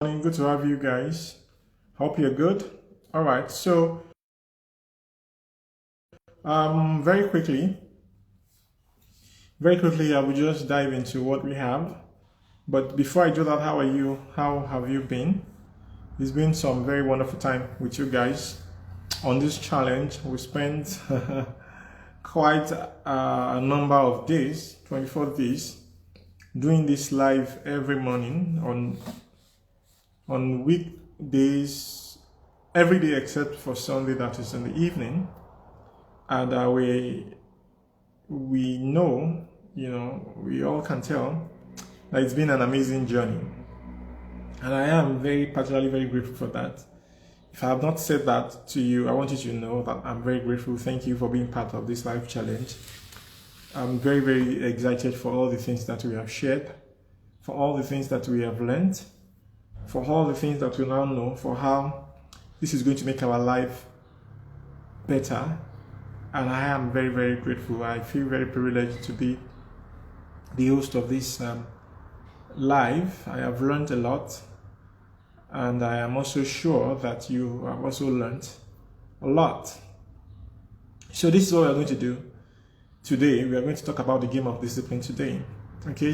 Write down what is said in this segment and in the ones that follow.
Morning, good to have you guys. Hope you're good. All right, so very quickly, I will just dive into what we have. But before I do that, how are you? How have you been? It's been some very wonderful time with you guys on this challenge. We spent quite a number of days, 24 days, doing this live every morning on weekdays, every day except for Sunday, that is in the evening. And we know, we all can tell that it's been an amazing journey. And I am particularly very grateful for that. If I have not said that to you, I want you to know that I'm very grateful. Thank you for being part of this life challenge. I'm very, very excited for all the things that we have shared, for all the things that we have learned, for all the things that we now know, for how this is going to make our life better. And I am very, very grateful. I feel very privileged to be the host of this live. I have learned a lot, and I am also sure that you have also learned a lot. So this is what we are going to do today. We are going to talk about the game of discipline today. Okay,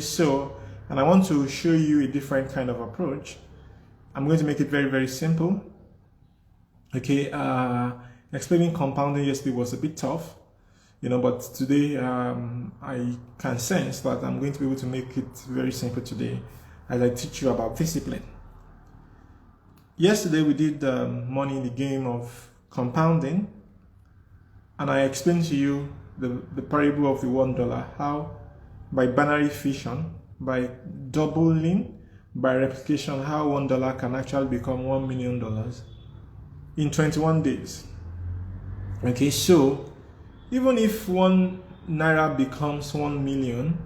and I want to show you a different kind of approach. I'm going to make it very, very simple. Okay, explaining compounding yesterday was a bit tough, but today I can sense that I'm going to be able to make it very simple today as I teach you about discipline. Yesterday we did money in the game of compounding, and I explained to you the parable of the $1, how by binary fission, by doubling, by replication, how $1 can actually become $1 million in 21 days. Okay, so even if 1 naira becomes $1 million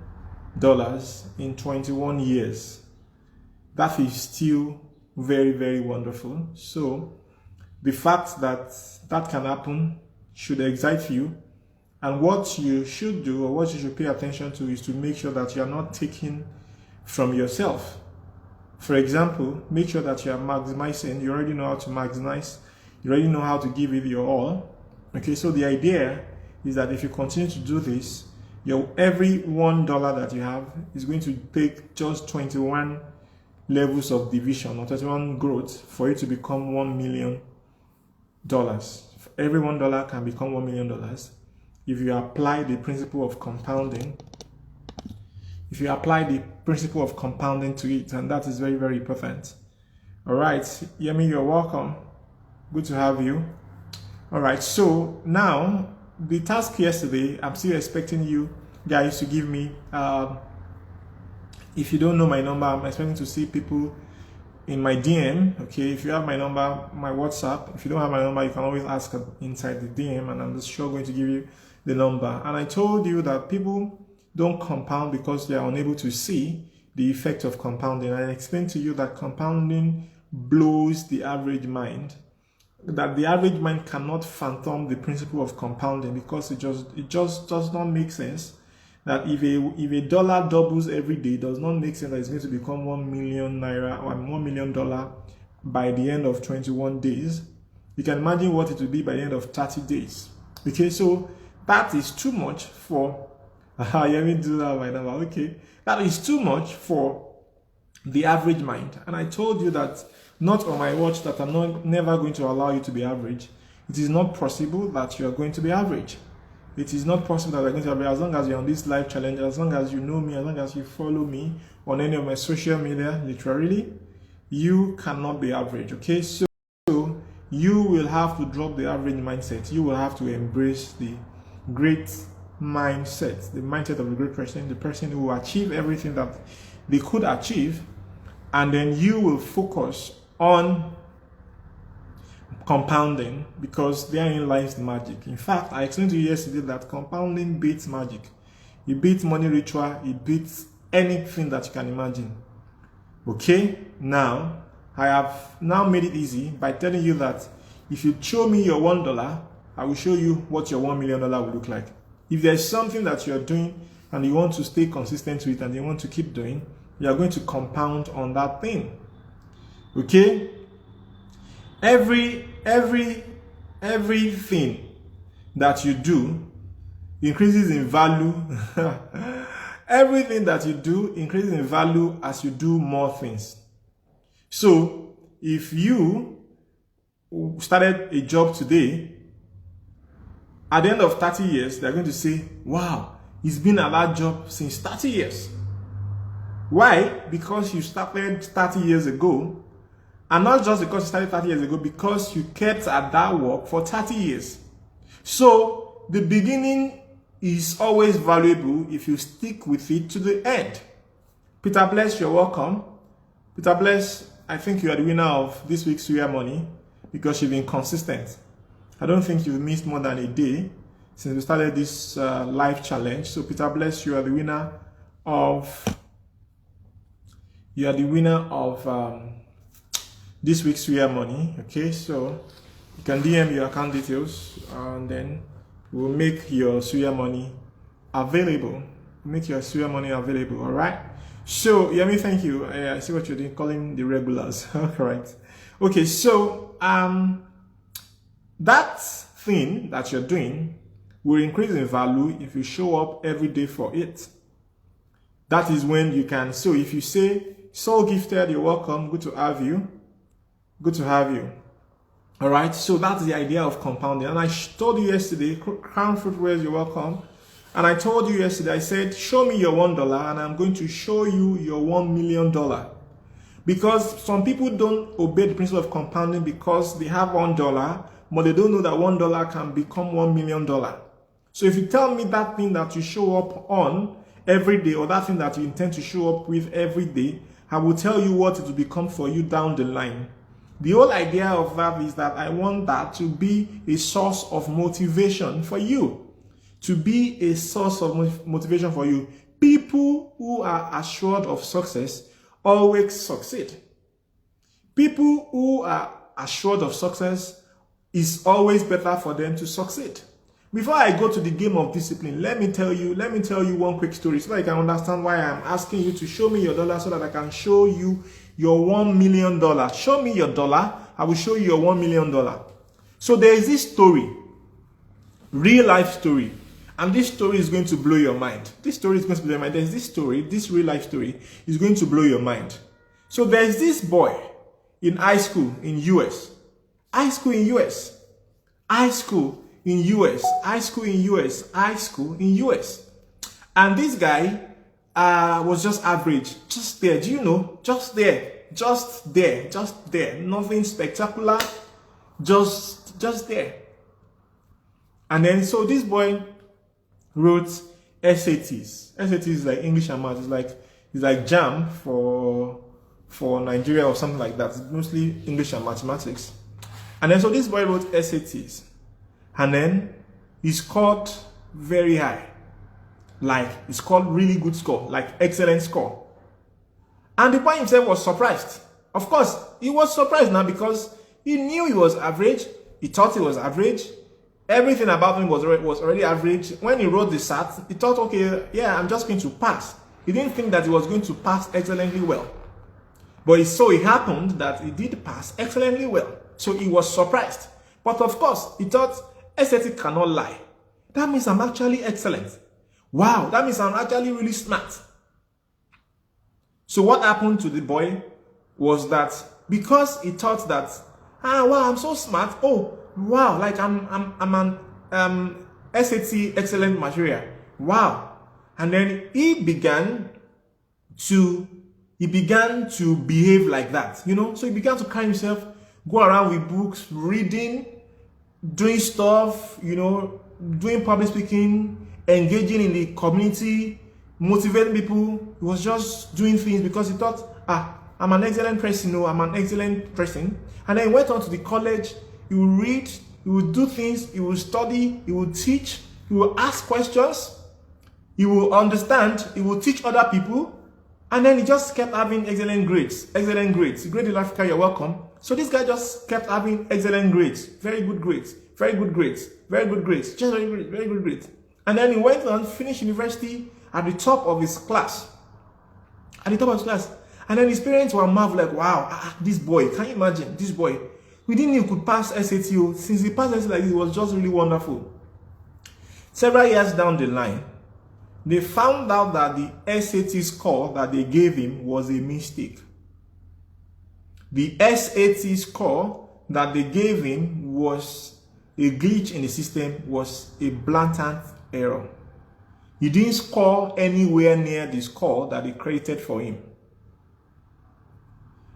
in 21 years, that is still very, very wonderful. So the fact that that can happen should excite you. And what you should do, or what you should pay attention to, is to make sure that you are not taking from yourself. For example, make sure that you are maximizing. You already know how to maximize. You already know how to give it your all. Okay, so the idea is that if you continue to do this, every $1 that you have is going to take just 21 levels of division or 21 growth for it to become $1 million. Every $1 can become $1 million if you apply the principle of compounding. If you apply the principle of compounding to it, and that is very, very important. All right, Yemi, you're welcome. Good to have you. All right, so now the task yesterday, I'm still expecting you guys to give me, if you don't know my number, I'm expecting to see people in my DM. Okay, if you have my number, my WhatsApp, if you don't have my number, you can always ask inside the DM, and I'm just sure going to give you the number. And I told you that people don't compound because they are unable to see the effect of compounding. I explained to you that compounding blows the average mind, that the average mind cannot fathom the principle of compounding because it just does not make sense. That if a dollar doubles every day, it does not make sense that it's going to become 1 million naira or $1 million by the end of 21 days. You can imagine what it will be by the end of 30 days. Okay, so that is too much for let me do that by number. Okay, that is too much for the average mind. And I told you that not on my watch, that I'm never going to allow you to be average. It is not possible that you are going to be average. It is not possible that you're going to be average as long as you're on this live challenge, as long as you know me, as long as you follow me on any of my social media, literally, you cannot be average. Okay, so you will have to drop the average mindset. You will have to embrace the great mindset, the mindset of a great person, the person who will achieve everything that they could achieve, and then you will focus on compounding because therein lies the magic. In fact, I explained to you yesterday that compounding beats magic. It beats money ritual. It beats anything that you can imagine. Okay, now I have now made it easy by telling you that if you show me your $1, I will show you what your $1 million will look like. If there's something that you're doing and you want to stay consistent with and you want to keep doing, you are going to compound on that thing. Okay? Everything that you do increases in value. Everything that you do increases in value as you do more things. So if you started a job today, at the end of 30 years, they're going to say, wow, he's been at that job since 30 years. Why? Because you started 30 years ago. And not just because you started 30 years ago, because you kept at that work for 30 years. So the beginning is always valuable if you stick with it to the end. Peter Bless, you're welcome. Peter Bless, I think you are the winner of this week's Suya Money because you've been consistent. I don't think you've missed more than a day since we started this live challenge. So Peter Bless, you are the winner of this week's Suya Money. Okay, so you can DM your account details and then we'll make your Suya Money available. Make your Suya Money available, all right? So, Yemi, thank you. I see what you're doing, calling the regulars. All right. Okay, so that thing that you're doing will increase in value if you show up every day for it. That is when you can. So if you say, Soul Gifted, you're welcome, good to have you. Good to have you. All right, so that's the idea of compounding. And I told you yesterday, Crown Fruitwares, you're welcome. And I told you yesterday, I said, show me your $1 and I'm going to show you your $1 million. Because some people don't obey the principle of compounding because they have $1, but they don't know that $1 can become $1 million. So if you tell me that thing that you show up on every day, or that thing that you intend to show up with every day, I will tell you what it will become for you down the line. The whole idea of that is that I want that to be a source of motivation for you. To be a source of motivation for you. People who are assured of success always succeed. People who are assured of success is always better for them to succeed. Before I go to the game of discipline, let me tell you one quick story so that you can understand why I'm asking you to show me your dollar so that I can show you your $1 million. Show me your dollar, I will show you your $1 million. So there is this story, real life story, and this story is going to blow your mind. This story is going to blow your mind. There's this story, this real life story is going to blow your mind. So there's this boy in high school in US. High school in US. High school in US. High school in US. High school in US. And this guy was just average. Just there. Do you know? Just there. Just there. Just there. Nothing spectacular. Just there. And then so this boy wrote SATs. SATs is like English and math. It's like JAM for Nigeria or something like that. It's mostly English and mathematics. And then so this boy wrote SATs. And then he scored very high. Like he scored really good score, like excellent score. And the boy himself was surprised. Of course, he was surprised now because he knew he was average. He thought he was average. Everything about him was already average. When he wrote the SAT, he thought, okay, yeah, I'm just going to pass. He didn't think that he was going to pass excellently well. But so it happened that he did pass excellently well. So he was surprised. But of course, he thought, SAT cannot lie. That means I'm actually excellent. Wow, that means I'm actually really smart. So what happened to the boy was that because he thought that, wow, I'm so smart. Oh, wow, like I'm an SAT excellent material. Wow. And then he began to behave like that, you know. So he began to carry himself, go around with books, reading, doing stuff, you know, doing public speaking, engaging in the community, motivating people. He was just doing things because he thought, I'm an excellent person. No, I'm an excellent person. And then he went on to the college. He will read, he will do things, he will study, he will teach, he will ask questions, he will understand, he will teach other people. And then he just kept having excellent grades. Excellent grades. Great in Africa, you're welcome. So this guy just kept having excellent grades. Very good grades. Very good grades. Very good grades. Just very good, very good grades. And then he went on, finished university at the top of his class. At the top of his class. And then his parents were marveled, like, wow, this boy, can you imagine? This boy, we didn't know he could pass SAT. Since he passed SAT like this, it was just really wonderful. Several years down the line, they found out that the SAT score that they gave him was a mistake. The SAT score that they gave him was a glitch in the system, was a blatant error. He didn't score anywhere near the score that they created for him.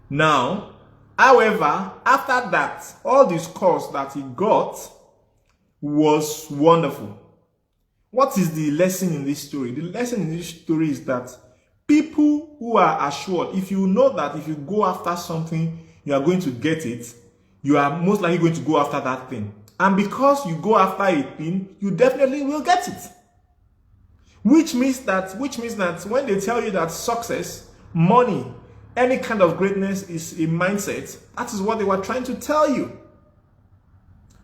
Now, however, after that, all the scores that he got was wonderful. What is the lesson in this story? The lesson in this story is that people who are assured, if you know that if you go after something, you are going to get it, you are most likely going to go after that thing. And because you go after a thing, you definitely will get it. Which means that when they tell you that success, money, any kind of greatness is a mindset, that is what they were trying to tell you.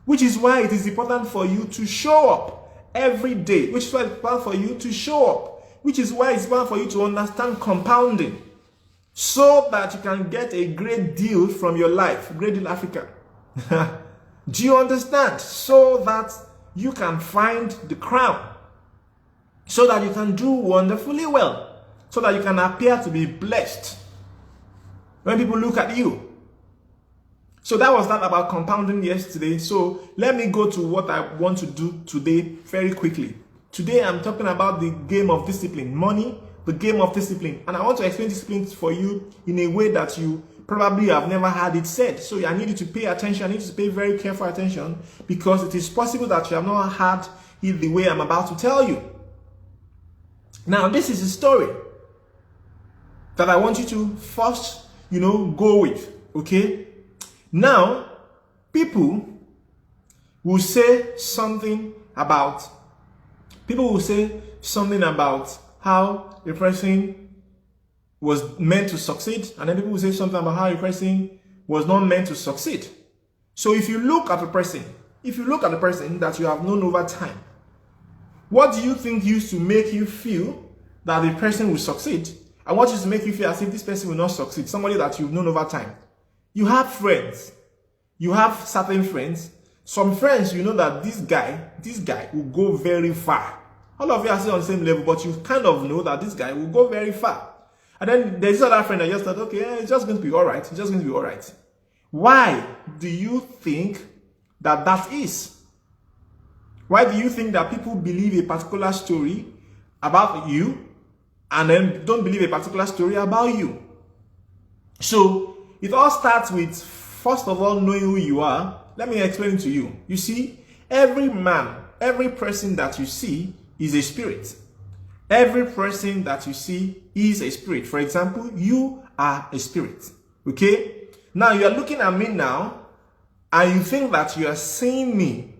Which is why it is important for you to show up every day. Which is why it's important for you to show up. Which is why it's important for you to understand compounding, so that you can get a great deal from your life. Great deal Africa. Do you understand? So that you can find the crown. So that you can do wonderfully well. So that you can appear to be blessed when people look at you. So that was that about compounding yesterday. So let me go to what I want to do today very quickly. Today I'm talking about the game of discipline. Money, the game of discipline. And I want to explain discipline for you in a way that you probably have never had it said. So I need you to pay attention. I need you to pay very careful attention, because it is possible that you have not had it the way I'm about to tell you. Now, this is a story that I want you to first, go with, okay? Now, people will say something about how a person was meant to succeed, and then people will say something about how a person was not meant to succeed. So if you look at a person that you have known over time, what do you think used to make you feel that the person will succeed? And what used to make you feel as if this person will not succeed? Somebody that you've known over time. You have friends. You have certain friends. Some friends, you know that this guy will go very far. All of you are still on the same level, but you kind of know that this guy will go very far. And then there's other friend that just thought, okay, it's just going to be all right. It's just going to be all right. Why do you think that is? Why do you think that people believe a particular story about you and then don't believe a particular story about you? So it all starts with, first of all, knowing who you are. Let me explain it to you. You see, every man, every person that you see is a spirit. Every person that you see is a spirit. For example, you are a spirit. Okay? Now you are looking at me now and you think that you are seeing me.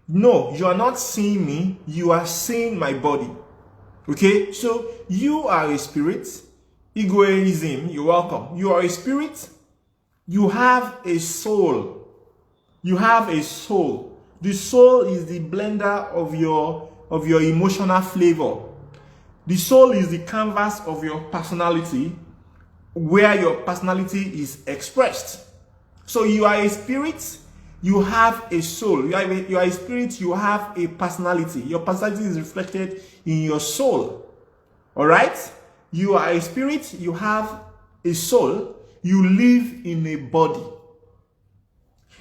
No, you are not seeing me. You are seeing my body. Okay? So you are a spirit. Egoism, you're welcome. You are a spirit. You have a soul. You have a soul. The soul is the blender of your emotional flavor. The soul is the canvas of your personality, where your personality is expressed. So you are a spirit, you have a soul. You are a spirit, you have a personality. Your personality is reflected in your soul. All right? You are a spirit, you have a soul, you live in a body.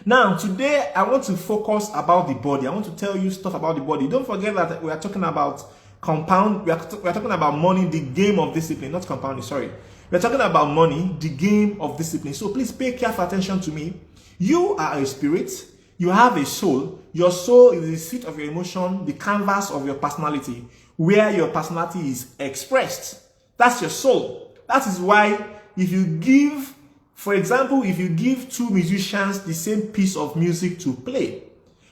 Now, today I want to focus about the body. I want to tell you stuff about the body. Don't forget that we are talking about compound. We are talking about money, the game of discipline, not compounding, sorry. We are talking about money, the game of discipline. So please pay careful attention to me. You are a spirit. You have a soul. Your soul is the seat of your emotion, the canvas of your personality, where your personality is expressed. That's your soul. That is why if you give, for example, if you give two musicians the same piece of music to play,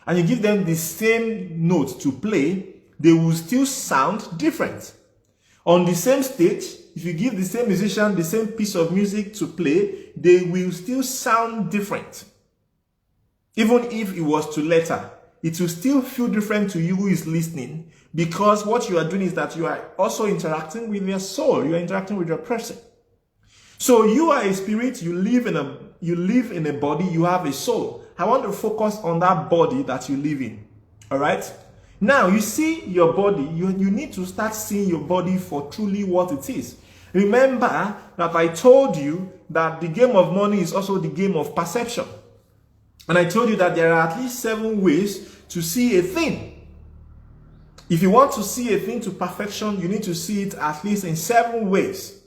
and you give them the same note to play, they will still sound different. On the same stage, if you give the same musician the same piece of music to play, they will still sound different. Even if it was to letter, it will still feel different to you who is listening, because what you are doing is that you are also interacting with your soul. You are interacting with your person. So you are a spirit, you live in a body, you have a soul. I want to focus on that body that you live in. All right? Now, you see your body, you need to start seeing your body for truly what it is. Remember that I told you that the game of money is also the game of perception. And I told you that there are at least 7 ways to see a thing. If you want to see a thing to perfection, you need to see it at least in 7 ways.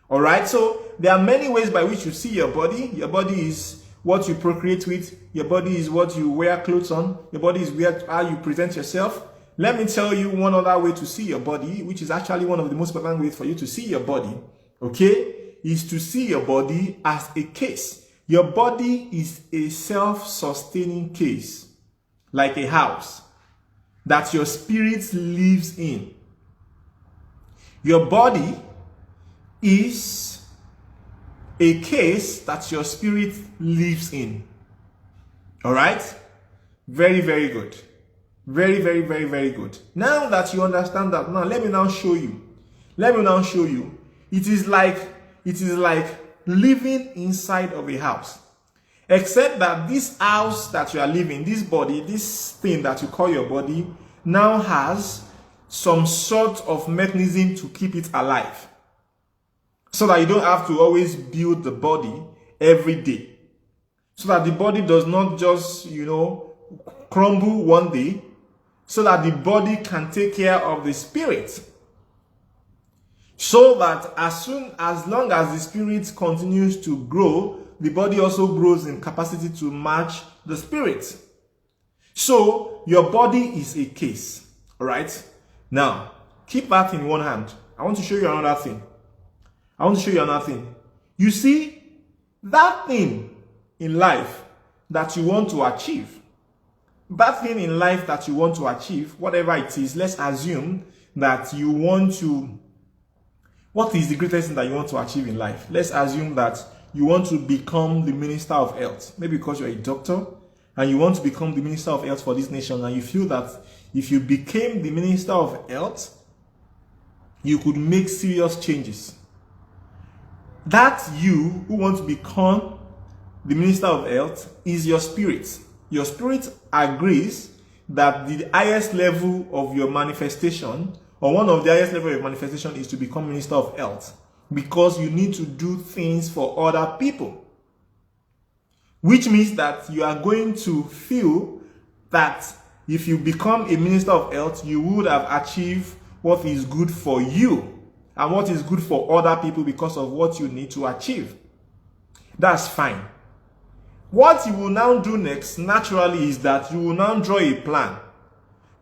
All right? So there are many ways by which you see your body. Your body is what you procreate with. Your body is what you wear clothes on. Your body is how you present yourself. Let me tell you one other way to see your body, which is actually one of the most important ways for you to see your body, okay, is to see your body as a case. Your body is a self-sustaining case, like a house that your spirit lives in. Your body is a case that your spirit lives in. All right? Very, very good. Very, very, very, very good. Now that you understand that, now let me now show you. It is like living inside of a house. Except that this house that you are living, this body, this thing that you call your body, now has some sort of mechanism to keep it alive. So that you don't have to always build the body every day. So that the body does not just, crumble one day. So that the body can take care of the spirit. So that as long as the spirit continues to grow, the body also grows in capacity to match the spirit. So your body is a case. All right? Now, keep that in one hand. I want to show you another thing. You see, that thing in life that you want to achieve, whatever it is, let's assume that you want to, what is the greatest thing that you want to achieve in life? Let's assume that you want to become the Minister of Health, maybe because you're a doctor, and you want to become the Minister of Health for this nation, and you feel that if you became the Minister of Health, you could make serious changes. That you who want to become the Minister of Health is your spirit. Your spirit agrees that the highest level of your manifestation, or one of the highest level of your manifestation, is to become Minister of Health, because you need to do things for other people. Which means that you are going to feel that if you become a Minister of Health, you would have achieved what is good for you and what is good for other people because of what you need to achieve. That's fine. What you will now do next, naturally, is that you will now draw a plan.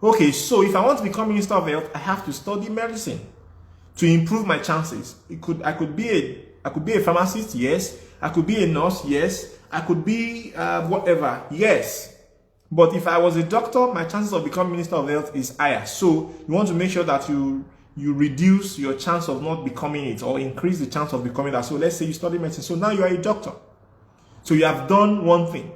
Okay, so if I want to become Minister of Health, I have to study medicine to improve my chances. I could be a pharmacist, yes. I could be a nurse, yes. I could be whatever, yes. But if I was a doctor, my chances of becoming Minister of Health is higher. So you want to make sure that you reduce your chance of not becoming it, or increase the chance of becoming that. So let's say you study medicine. So now you are a doctor. So you have done one thing.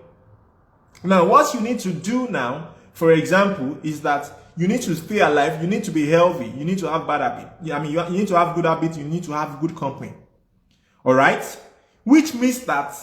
Now, what you need to do now, for example, is that you need to stay alive, you need to be healthy, you need to have bad habits. You need to have good habits, you need to have good company. All right? Which means that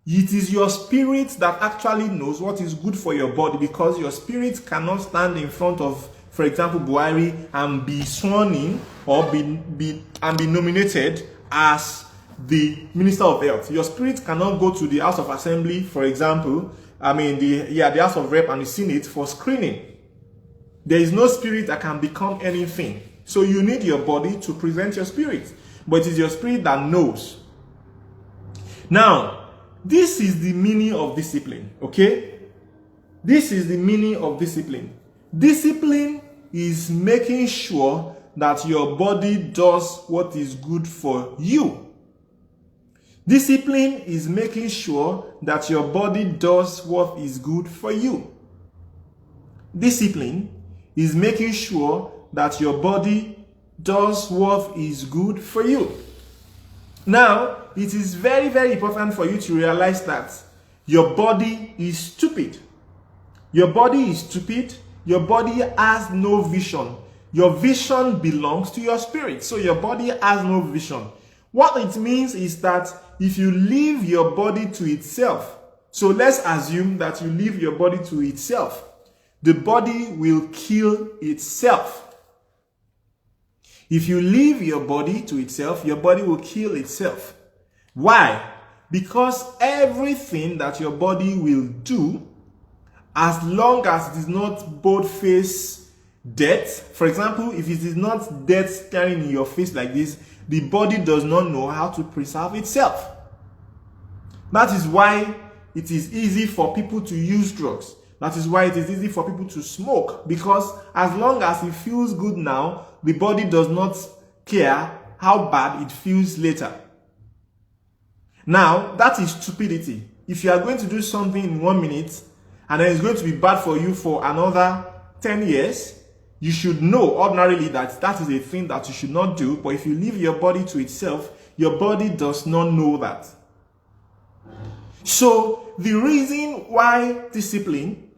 it is your spirit that actually knows what is good for your body, because your spirit cannot stand in front of, for example, Buhari and be sworn in or be nominated as the Minister of Health. Your spirit cannot go to the House of Assembly, for example, the House of Rep and the Senate for screening. There is no spirit that can become anything. So you need your body to present your spirit. But it is your spirit that knows. Now, this is the meaning of discipline, okay? This is the meaning of discipline. Discipline is making sure that your body does what is good for you. Discipline is making sure that your body does what is good for you. Discipline is making sure that your body does what is good for you. Now, it is very, very important for you to realize that your body is stupid. Your body is stupid. Your body has no vision. Your vision belongs to your spirit. So your body has no vision. What it means is that if you leave your body to itself, so let's assume that you leave your body to itself, the body will kill itself. If you leave your body to itself, your body will kill itself. Why? Because everything that your body will do, as long as it is not both face death, for example, if it is not death staring in your face like this, the body does not know how to preserve itself. That is why it is easy for people to use drugs. That is why it is easy for people to smoke, because as long as it feels good now, the body does not care how bad it feels later. Now, that is stupidity. If you are going to do something in 1 minute and then it's going to be bad for you for another 10 years, you should know ordinarily that that is a thing that you should not do. But if you leave your body to itself, your body does not know that. So the reason why discipline,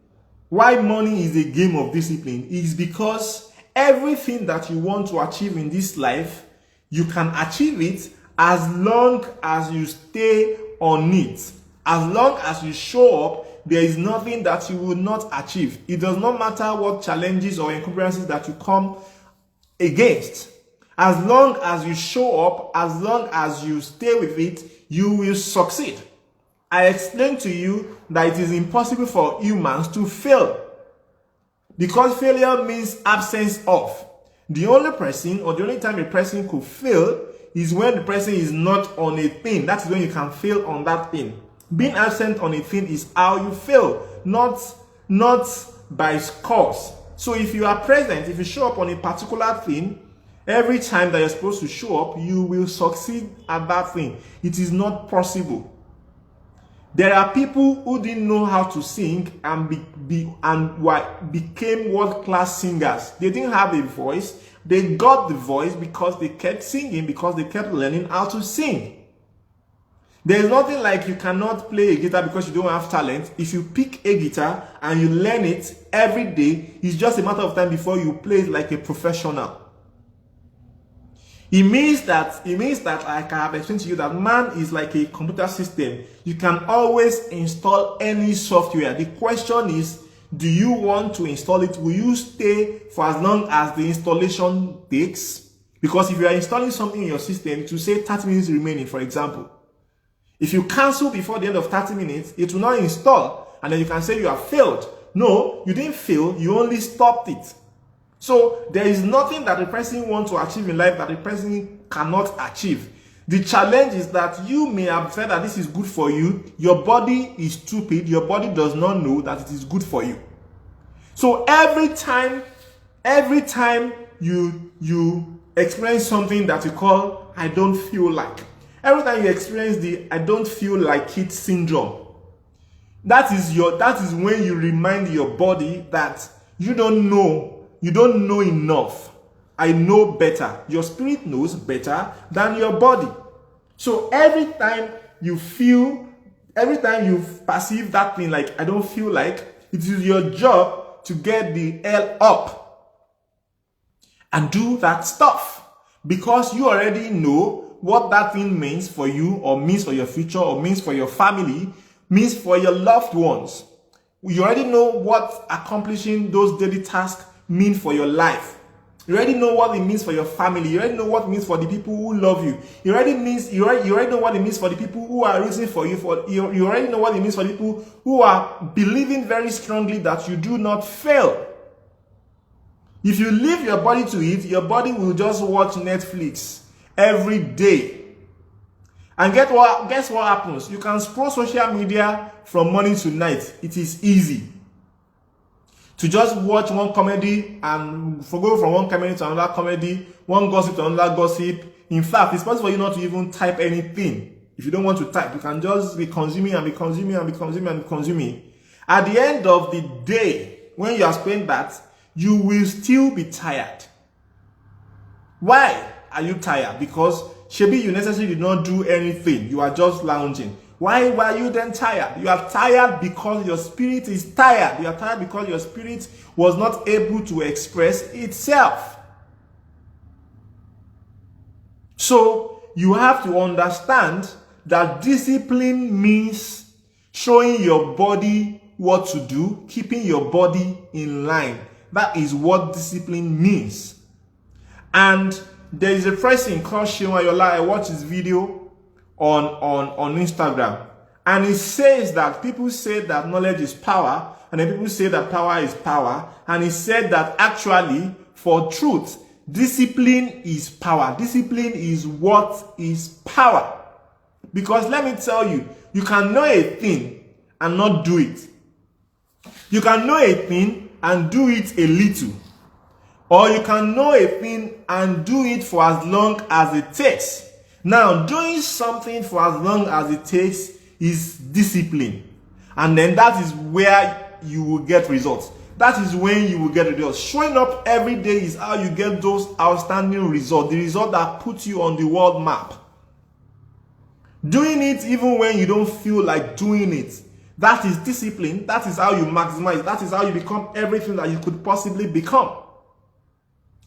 why money is a game of discipline, is because everything that you want to achieve in this life, you can achieve it as long as you stay on it. As long as you show up, there is nothing that you will not achieve. It does not matter what challenges or encumbrances that you come against. As long as you show up, as long as you stay with it, you will succeed. I explained to you that it is impossible for humans to fail, because failure means absence of. The only person, or the only time a person could fail, is when the person is not on a thing. That is when you can fail on that thing. Being absent on a thing is how you fail, not by scores. So if you are present, if you show up on a particular thing, every time that you're supposed to show up, you will succeed at that thing. It is not possible. There are people who didn't know how to sing and became world-class singers. They didn't have a voice. They got the voice because they kept singing, because they kept learning how to sing. There is nothing like you cannot play a guitar because you don't have talent. If you pick a guitar and you learn it every day, it's just a matter of time before you play it like a professional. It means that like I have explained to you, that man is like a computer system. You can always install any software. The question is, do you want to install it? Will you stay for as long as the installation takes? Because if you are installing something in your system, to say 30 minutes remaining, for example, if you cancel before the end of 30 minutes, it will not install, and then you can say you have failed. No, you didn't fail, you only stopped it. So there is nothing that the person wants to achieve in life that the person cannot achieve. The challenge is that you may have said that this is good for you. Your body is stupid. Your body does not know that it is good for you. So every time you experience something that you call I don't feel like, every time you experience the I don't feel like it syndrome, that is when you remind your body that you don't know enough. I know better. Your spirit knows better than your body. So every time you perceive that thing like I don't feel like, it is your job to get the hell up and do that stuff, because you already know what that thing means for you, or means for your future, or means for your family, means for your loved ones. You already know what accomplishing those daily tasks mean for your life. You already know what it means for your family. You already know what it means for the people who love you. You already know what it means for the people who are rooting for you. You already know what it means for the people who are believing very strongly that you do not fail. If you leave your body to it, your body will just watch Netflix every day. And guess what happens? You can scroll social media from morning to night. It is easy to just watch one comedy and go from one comedy to another comedy, one gossip to another gossip. In fact, it's possible for you not to even type anything. If you don't want to type, you can just be consuming and be consuming and be consuming and be consuming. At the end of the day, when you are spent that, you will still be tired. Why are you tired? Because maybe you necessarily did not do anything. You are just lounging. Why were you then tired? You are tired because your spirit is tired. You are tired because your spirit was not able to express itself. So you have to understand that discipline means showing your body what to do, keeping your body in line. That is what discipline means. And there is a person called Seun Ayola. I watched his video on Instagram. And he says that people say that knowledge is power, and then people say that power is power. And he said that actually, for truth, discipline is power. Discipline is what is power. Because let me tell you, you can know a thing and not do it. You can know a thing and do it a little. Or you can know a thing and do it for as long as it takes. Now, doing something for as long as it takes is discipline. And then that is where you will get results. That is when you will get results. Showing up every day is how you get those outstanding results. The result that puts you on the world map. Doing it even when you don't feel like doing it. That is discipline. That is how you maximize. That is how you become everything that you could possibly become.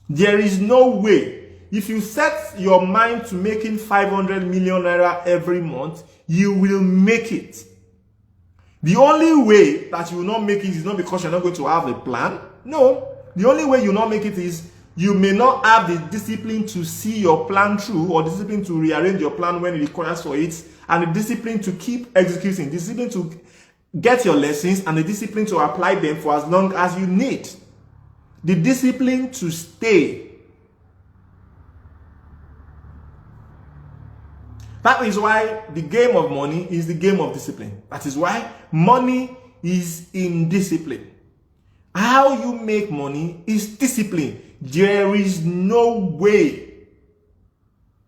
There is no way. If you set your mind to making 500 million naira every month, you will make it. The only way that you will not make it is not because you're not going to have a plan. No. The only way you will not make it is you may not have the discipline to see your plan through, or discipline to rearrange your plan when it requires for it, and the discipline to keep executing, discipline to get your lessons, and the discipline to apply them for as long as you need. The discipline to stay. That is why the game of money is the game of discipline. That is why money is in discipline. How you make money is discipline. There is no way.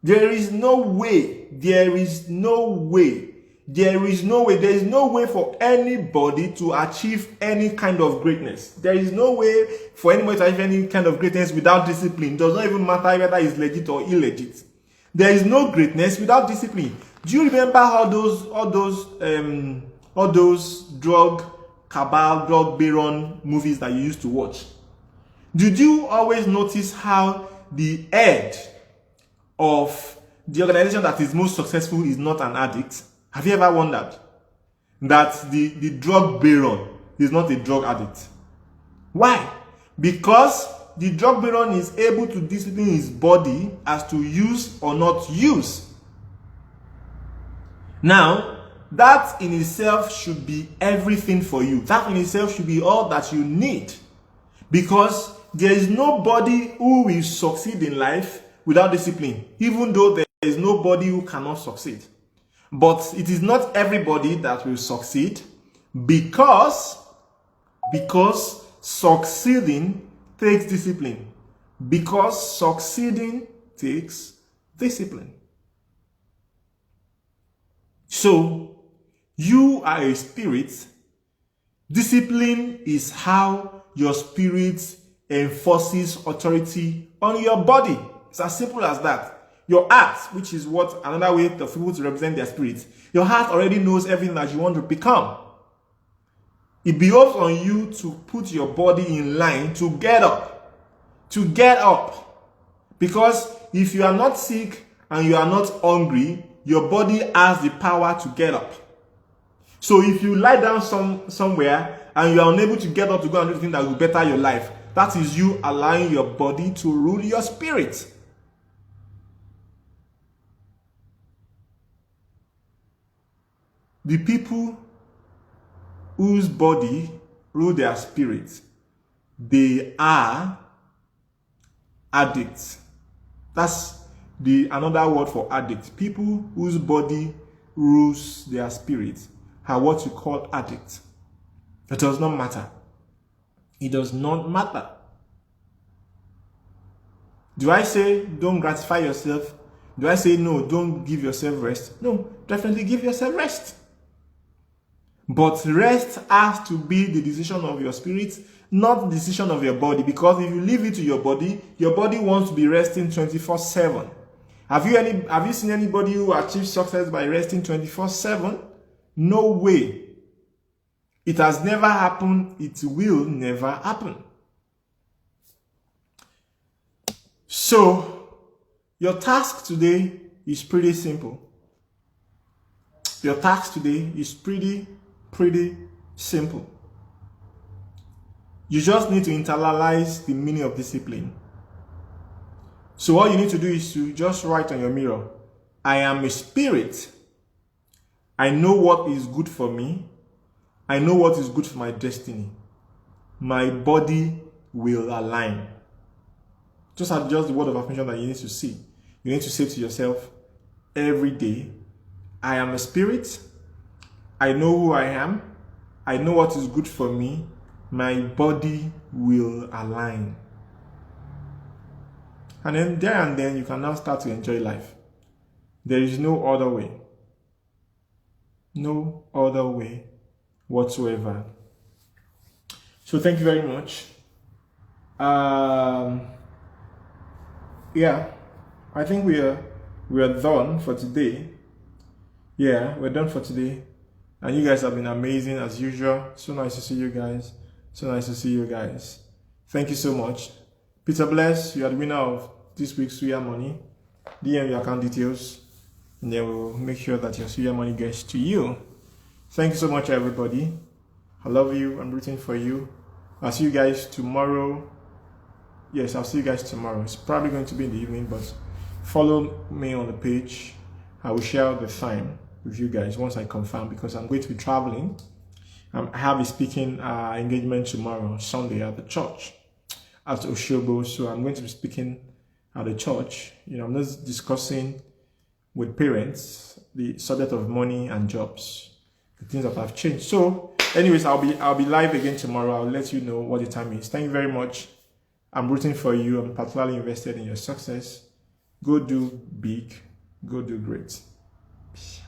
There is no way. There is no way. There is no way. There is no way for anybody to achieve any kind of greatness. There is no way for anybody to achieve any kind of greatness without discipline. It does not even matter whether it's legit or illegit. There is no greatness without discipline. Do you remember all those drug cabal, drug baron movies that you used to watch? Did you always notice how the head of the organization that is most successful is not an addict? Have you ever wondered that the drug baron is not a drug addict? Why? Because the drug baron is able to discipline his body as to use or not use. Now, that in itself should be everything for you. That in itself should be all that you need. Because there is nobody who will succeed in life without discipline, even though there is nobody who cannot succeed. But it is not everybody that will succeed because succeeding takes discipline. Because succeeding takes discipline. So, you are a spirit. Discipline is how your spirit enforces authority on your body. It's as simple as that. Your heart, which is what another way of people to represent their spirit, your heart already knows everything that you want to become. It behoves on you to put your body in line to get up. To get up. Because if you are not sick and you are not hungry, your body has the power to get up. So if you lie down somewhere and you are unable to get up to go and do the thing that will better your life, that is you allowing your body to rule your spirit. The people whose body rule their spirit, they are addicts. That's another word for addict. People whose body rules their spirit are what you call addicts. It does not matter. It does not matter. Do I say don't gratify yourself? Do I say no, don't give yourself rest? No, definitely give yourself rest. But rest has to be the decision of your spirit, not the decision of your body. Because if you leave it to your body wants to be resting 24/7. Have you seen anybody who achieves success by resting 24/7? No way. It has never happened. It will never happen. So, your task today is pretty simple. Your task today is pretty simple. You just need to internalize the meaning of discipline. So all you need to do is to just write on your mirror, I am a spirit. I know what is good for me. I know what is good for my destiny. My body will align. Just the word of affirmation that you need to see. You need to say to yourself every day, I am a spirit. I know who I am. I know what is good for me. My body will align. And then there and then you can now start to enjoy life. There is no other way. No other way whatsoever. So thank you very much. Yeah, I think we are done for today. Yeah, we're done for today. And you guys have been amazing as usual. So nice to see you guys. So nice to see you guys. Thank you so much. Peter Bless, you are the winner of this week's Suya Money. DM your account details, and then we'll make sure that your Suya Money gets to you. Thank you so much, everybody. I love you. I'm rooting for you. I'll see you guys tomorrow. Yes, I'll see you guys tomorrow. It's probably going to be in the evening, but follow me on the page. I will share the time with you guys once I confirm, because I'm going to be traveling. I have a speaking engagement tomorrow, Sunday, at the church at Oshobo. So I'm going to be speaking at the church. You know, I'm just discussing with parents the subject of money and jobs, the things that have changed. So, anyways, I'll be live again tomorrow. I'll let you know what the time is. Thank you very much. I'm rooting for you. I'm particularly invested in your success. Go do big. Go do great. Peace.